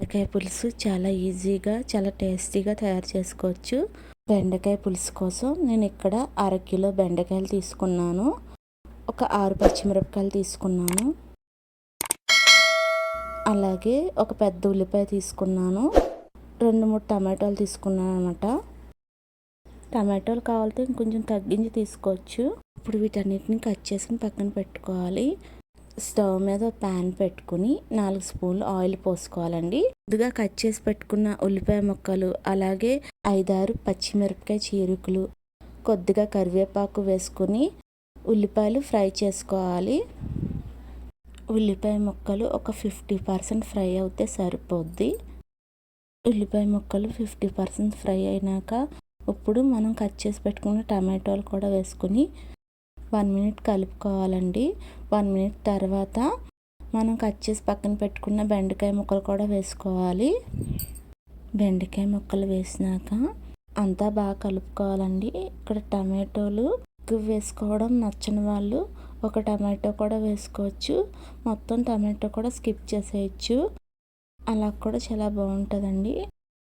బెండకాయ పులుసు చాలా ఈజీగా చాలా టేస్టీగా తయారు చేసుకోవచ్చు. బెండకాయ పులుసు కోసం నేను ఇక్కడ 1/2 కిలో బెండకాయలు తీసుకున్నాను. ఒక 6 పచ్చిమిరపకాయలు తీసుకున్నాను. అలాగే ఒక పెద్ద ఉల్లిపాయ తీసుకున్నాను. 2-3 టమాటాలు తీసుకున్నాను అనమాట. టమాటాలు కావాలంటే ఇంకొంచెం తగ్గించి తీసుకోవచ్చు. ఇప్పుడు వీటన్నిటిని కట్ చేసుకుని పక్కన పెట్టుకోవాలి. స్టవ్ మీద ప్యాన్ పెట్టుకుని 4 స్పూన్లు ఆయిల్ పోసుకోవాలండి. ముందుగా కట్ చేసి పెట్టుకున్న ఉల్లిపాయ ముక్కలు, అలాగే 5-6 పచ్చిమిరపకాయ చీరుకులు, కొద్దిగా కరివేపాకు వేసుకుని ఉల్లిపాయలు ఫ్రై చేసుకోవాలి. ఉల్లిపాయ ముక్కలు ఒక 50% ఫ్రై అవుతే సరిపోద్ది. ఉల్లిపాయ ముక్కలు 50% ఫ్రై అయినాక ఇప్పుడు మనం కట్ చేసి పెట్టుకున్న టమాటాలు కూడా వేసుకుని 1 మినిట్ కలుపుకోవాలండి. 1 మినిట్ తర్వాత మనం కట్ చేసి పక్కన పెట్టుకున్న బెండకాయ ముక్కలు కూడా వేసుకోవాలి. బెండకాయ ముక్కలు వేసినాక అంతా బాగా కలుపుకోవాలండి. ఇక్కడ టమాటోలు ఎక్కువ వేసుకోవడం నచ్చని వాళ్ళు ఒక టమాటో కూడా వేసుకోవచ్చు. మొత్తం టమాటో కూడా స్కిప్ చేసేయచ్చు. అలా కూడా చాలా బాగుంటుందండి.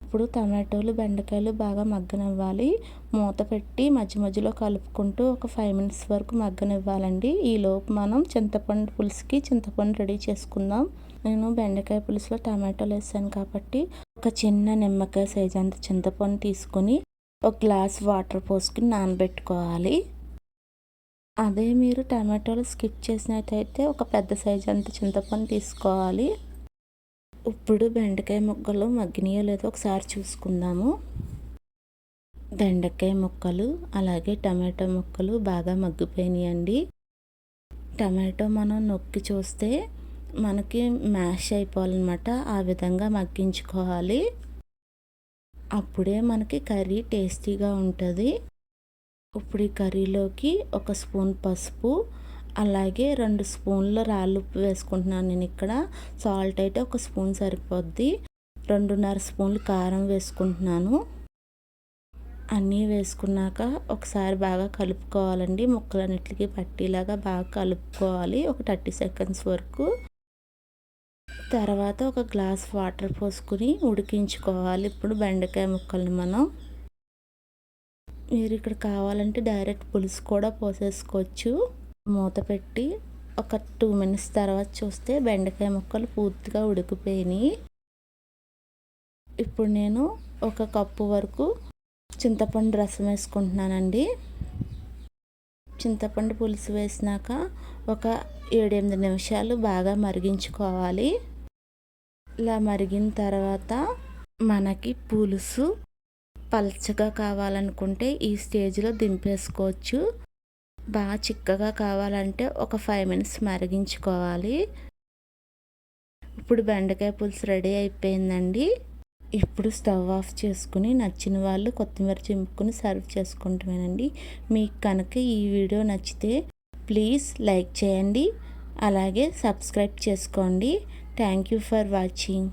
ఇప్పుడు టమాటోలు బెండకాయలు బాగా మగ్గనివ్వాలి. మూత పెట్టి మధ్య మధ్యలో కలుపుకుంటూ ఒక 5 మినిట్స్ వరకు మగ్గనివ్వాలండి. ఈలోపు మనం చింతపండు పులుసుకి చింతపండు రెడీ చేసుకుందాం. నేను బెండకాయ పులుసులో టమాటోలు వేసాను కాబట్టి ఒక చిన్న నిమ్మకాయ సైజ్ అంత చింతపండు తీసుకొని ఒక గ్లాస్ వాటర్ పోసుకుని నానబెట్టుకోవాలి. అదే మీరు టమాటోలు స్కిప్ చేసినట్టయితే ఒక పెద్ద సైజ్ అంత చింతపండు తీసుకోవాలి. ఇప్పుడు బెండకాయ ముక్కలు మగ్గినాయో లేదో ఒకసారి చూసుకుందాము. బెండకాయ ముక్కలు అలాగే టమాటో ముక్కలు బాగా మగ్గిపోయినాయండి. టమాటో మనం నొక్కి చూస్తే మనకి మ్యాష్ అయిపోవాలన్నమాట. ఆ విధంగా మగ్గించుకోవాలి. అప్పుడే మనకి కర్రీ టేస్టీగా ఉంటుంది. ఇప్పుడు ఈ కర్రీలోకి 1 స్పూన్ పసుపు, అలాగే 2 స్పూన్ల రాళ్ళుప్పు వేసుకుంటున్నాను. నేను ఇక్కడ సాల్ట్ అయితే 1 స్పూన్ సరిపోద్ది. 2.5 స్పూన్లు కారం వేసుకుంటున్నాను. అన్నీ వేసుకున్నాక ఒకసారి బాగా కలుపుకోవాలండి. ముక్కలన్నిటికీ పట్టేలాగా బాగా కలుపుకోవాలి ఒక 30 సెకండ్స్ వరకు. తర్వాత ఒక గ్లాస్ వాటర్ పోసుకుని ఉడికించుకోవాలి. ఇప్పుడు బెండకాయ ముక్కల్ని మీరు ఇక్కడ కావాలంటే డైరెక్ట్ పులుసు కూడా పోసేసుకోవచ్చు. మూత పెట్టి ఒక 2 మినిట్స్ తర్వాత చూస్తే బెండకాయ ముక్కలు పూర్తిగా ఉడికిపోయినాయి. ఇప్పుడు నేను 1 కప్పు వరకు చింతపండు రసం వేసుకుంటున్నానండి. చింతపండు పులుసు వేసినాక ఒక 7-8 నిమిషాలు బాగా మరిగించుకోవాలి. ఇలా మరిగిన తర్వాత మనకి పులుసు పల్చగా కావాలనుకుంటే ఈ స్టేజ్లో దింపేసుకోవచ్చు. బాగా చిక్కగా కావాలంటే ఒక 5 మినిట్స్ మరిగించుకోవాలి. ఇప్పుడు బెండకాయ పులుసు రెడీ అయిపోయిందండి. ఇప్పుడు స్టవ్ ఆఫ్ చేసుకుని నచ్చిన వాళ్ళు కొత్తిమీర చింపుకుని సర్వ్ చేసుకుంటామేనండి. మీకు కనుక ఈ వీడియో నచ్చితే ప్లీజ్ లైక్ చేయండి, అలాగే సబ్స్క్రైబ్ చేసుకోండి. Thank you for watching.